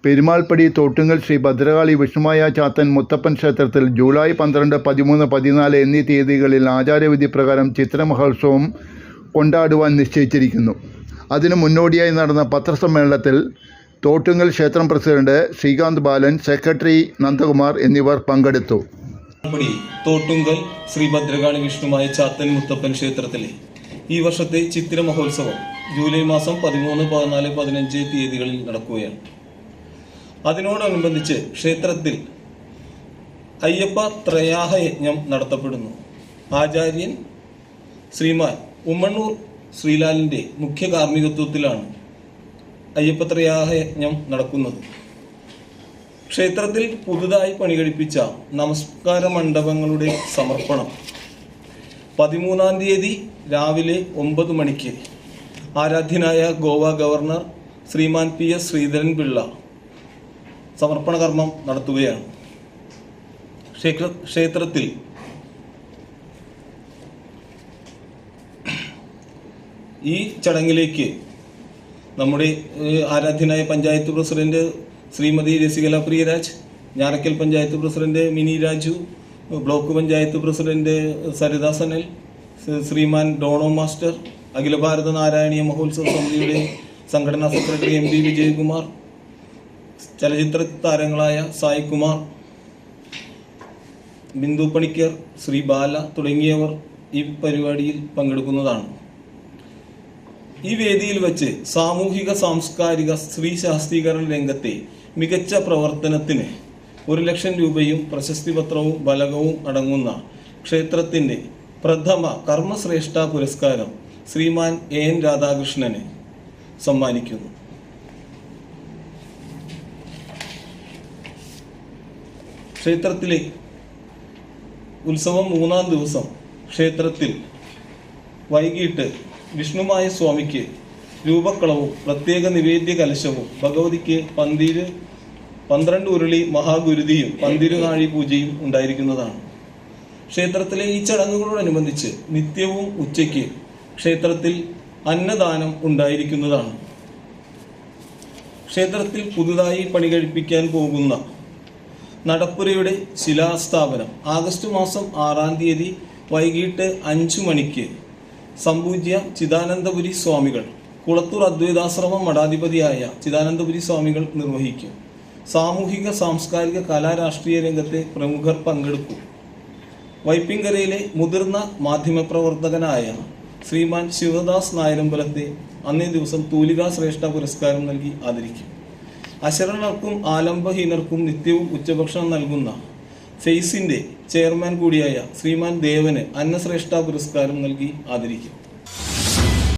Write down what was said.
പെരുമാൾപ്പടി തോട്ടുങ്ങൽ ശ്രീ ഭദ്രകാളി വിഷ്ണുമായ ചാത്തൻ മുത്തപ്പൻ ക്ഷേത്രത്തിൽ ജൂലൈ 12, 13, 14 എന്നീ തീയതികളിൽ ആചാരവിധി പ്രകാരം ചിത്രമഹോത്സവം കൊണ്ടാടുവാൻ നിശ്ചയിച്ചിരിക്കുന്നു. അതിനു മുന്നോടിയായി നടന്ന പത്രസമ്മേളനത്തിൽ തോട്ടുങ്ങൽ ക്ഷേത്രം പ്രസിഡന്റ് ശ്രീകാന്ത് ബാലൻ, സെക്രട്ടറി നന്ദകുമാർ എന്നിവർ പങ്കെടുത്തു. തോട്ടുങ്കൽ ശ്രീ ഭദ്രകാളി വിഷ്ണുമായ ചാത്തൻ മുത്തപ്പൻ ക്ഷേത്രത്തിലെ ഈ വർഷത്തെ ചിത്തിര മഹോത്സവം ജൂലൈ മാസം 13, 14, 15 തീയതികളിൽ നടക്കുകയാണ്. അതിനോടനുബന്ധിച്ച് ക്ഷേത്രത്തിൽ അയ്യപ്പ ത്രയാഹ യജ്ഞം നടത്തപ്പെടുന്നു. ആചാര്യൻ ശ്രീമാൻ ഉമ്മണ്ണൂർ ശ്രീലാലിൻ്റെ മുഖ്യ കാർമ്മികത്വത്തിലാണ് അയ്യപ്പ ത്രയാഹ യജ്ഞം നടക്കുന്നത്. ക്ഷേത്രത്തിൽ പുതുതായി പണികഴിപ്പിച്ച നമസ്കാര മണ്ഡപങ്ങളുടെ സമർപ്പണം 13-ാം തീയതി രാവിലെ 9 മണിക്ക് ആരാധ്യനായ ഗോവ ഗവർണർ ശ്രീമാൻ PS ശ്രീധരൻ പിള്ള സമർപ്പണ കർമ്മം നടത്തുകയാണ്. ക്ഷേത്രത്തിൽ ഈ ചടങ്ങിലേക്ക് നമ്മുടെ ആരാധ്യനായ പഞ്ചായത്ത് പ്രസിഡന്റ് ശ്രീമതി Rasikala Priyaraj, Njarakkal panchayat president Mini Raju, block panchayat president Saritha Sanal, ശ്രീമാൻ ഡോണോ മാസ്റ്റർ, അഖില ഭാരത നാരായണീയ മഹോത്സവ സമിതിയുടെ സംഘടനാ സെക്രട്ടറി MP വിജയകുമാർ, ചലച്ചിത്ര താരങ്ങളായ സായി കുമാർ, ബിന്ദു പണിക്കർ, ശ്രീ ബാല തുടങ്ങിയവർ ഈ പരിപാടിയിൽ പങ്കെടുക്കുന്നതാണ്. ഈ വേദിയിൽ വച്ച് സാമൂഹിക സാംസ്കാരിക സ്ത്രീ ശാക്തീകരണ രംഗത്തെ മികച്ച പ്രവർത്തനത്തിന് 1 ലക്ഷം രൂപയും പ്രശസ്തി പത്രവും ഫലകവും അടങ്ങുന്ന ക്ഷേത്രത്തിന്റെ പ്രഥമ കർമ്മശ്രേഷ്ഠ പുരസ്കാരം ശ്രീമാൻ AN രാധാകൃഷ്ണന് സമ്മാനിക്കുന്നു. ക്ഷേത്രത്തിലെ ഉത്സവം 3-ാം ദിവസം ക്ഷേത്രത്തിൽ വൈകിട്ട് വിഷ്ണുമായ സ്വാമിക്ക് രൂപക്കളവും പ്രത്യേക നിവേദ്യ കലശവും ഭഗവതിക്ക് 12 ഉരുളി മഹാഗുരുതിയും 12 നാഴി പൂജയും ഉണ്ടായിരിക്കുന്നതാണ്. ക്ഷേത്രത്തിലെ ഈ ചടങ്ങുകളോടനുബന്ധിച്ച് നിത്യവും ഉച്ചയ്ക്ക് ക്ഷേത്രത്തിൽ അന്നദാനം ഉണ്ടായിരിക്കുന്നതാണ്. ക്ഷേത്രത്തിൽ പുതുതായി പണികഴിപ്പിക്കാൻ പോകുന്ന നടപ്പുരയുടെ ശിലാസ്ഥാപനം ആഗസ്റ്റ് മാസം 6-ാം തീയതി വൈകിട്ട് 5 മണിക്ക് സംപൂജ്യ ചിദാനന്ദപുരി സ്വാമികൾ, കുളത്തൂർ അദ്വൈതാശ്രമം മഠാധിപതിയായ ചിദാനന്ദപുരി സ്വാമികൾ നിർവഹിക്കും. സാമൂഹിക സാംസ്കാരിക കലാരാഷ്ട്രീയ രംഗത്തെ പ്രമുഖർ പങ്കെടുക്കും. വൈപ്പിങ്കരയിലെ മുതിർന്ന മാധ്യമപ്രവർത്തകനായ ശ്രീമാൻ ശിവദാസ് നായരമ്പലത്തെ അന്നേ ദിവസം തൂലികാ ശ്രേഷ്ഠ പുരസ്കാരം നൽകി ആദരിക്കും. അശരണർക്കും ആലംബഹീനർക്കും നിത്യവും ഉച്ചഭക്ഷണം നൽകുന്ന ഫെയ്സിന്റെ ചെയർമാൻ കൂടിയായ ശ്രീമാൻ ദേവന് അന്നശ്രേഷ്ഠ പുരസ്കാരം നൽകി ആദരിക്കും.